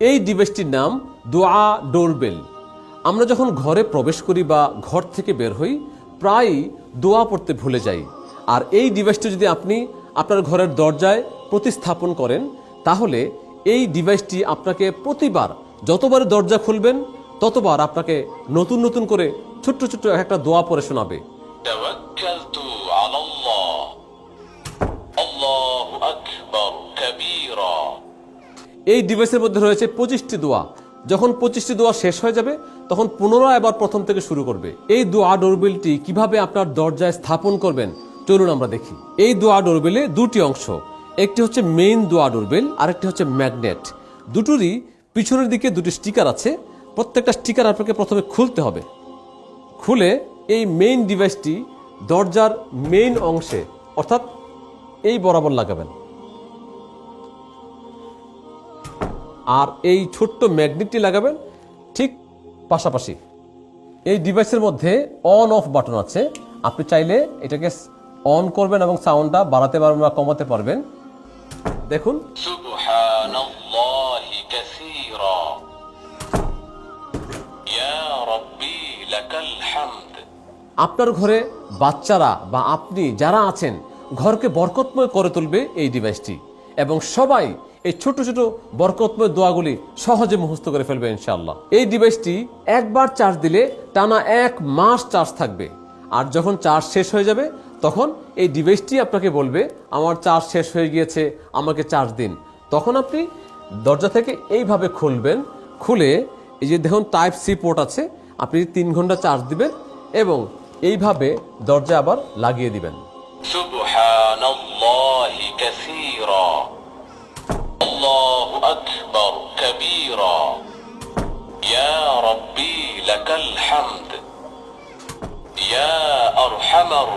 এই ডিভাইসটির নাম দোয়া ডোরবেল। আমরা যখন ঘরে প্রবেশ করি বা ঘর থেকে বের হই প্রায়ই দোয়া পড়তে ভুলে যাই। আর এই ডিভাইসটি যদি আপনি আপনার ঘরের দরজায় প্রতিস্থাপন করেন তাহলে এই ডিভাইসটি আপনাকে প্রতিবার যতবার দরজা খুলবেন ততবার আপনাকে নতুন নতুন করে ছোট্ট ছোট্ট একটা দোয়া পড়ে শোনাবে। তাওয়াক্কালতু আলাল্লাহ, আল্লাহু আকবার কাবীরা। এই ডিভাইসের মধ্যে রয়েছে 25টি দোয়া। যখন 25টি দোয়া শেষ হয়ে যাবে তখন পুনরায় আবার প্রথম থেকে শুরু করবে। এই দোয়া ডোরবেলটি কিভাবে আপনার দরজায় স্থাপন করবেন চলুন আমরা দেখি। এই দোয়া ডোরবেলে দুটি অংশ, একটি হচ্ছে মেইন দোয়া ডোরবেল আর একটি হচ্ছে ম্যাগনেট। দুটোরই পিছনের দিকে দুটি স্টিকার আছে। প্রত্যেকটা স্টিকার আপনাকে প্রথমে খুলতে হবে। খুলে এই মেইন ডিভাইসটি দরজার মেইন অংশে অর্থাৎ এই বরাবর লাগাবেন। আর এই ছোট্ট ম্যাগনেটটি লাগাবেন ঠিক পাশাপাশি। এই ডিভাইসের মধ্যে অন অফ বাটন আছে। আপনি চাইলে এটাকে অন করবেন এবং সাউন্ডটা বাড়াতে পারবেন বা কমাতে পারবেন। দেখুন, সুবহানাল্লাহি কাসীরা, ইয়া রাব্বি লাকাল হামদ। আপনার ঘরে বাচ্চারা বা আপনি যারা আছেন ঘরকে বরকতময় করে তুলবে এই ডিভাইসটি, এবং সবাই এই ছোট ছোট বরকতময় দোয়াগুলি সহজে মুখস্থ করে ফেলবে ইনশাআল্লাহ। এই ডিভাইসটি একবার চার্জ দিলে টানা 1 মাস চার্জ থাকবে। আর যখন চার্জ শেষ হয়ে যাবে তখন এই ডিভাইসটি আপনাকে বলবে আমার চার্জ শেষ হয়ে গিয়েছে, আমাকে চার্জ দিন। তখন আপনি দরজা থেকে এইভাবে খুলবেন। খুলে এই যে দেখুন টাইপ সি পোর্ট আছে, আপনি 3 ঘন্টা চার্জ দিবেন এবং এইভাবে দরজা আবার লাগিয়ে দিবেন। সুবহানাল্লাহি কাসীরা, আল্লাহু আকবার কাবীরা, ইয়া রাব্বি লাকাল হামদ, ইয়া আরহামার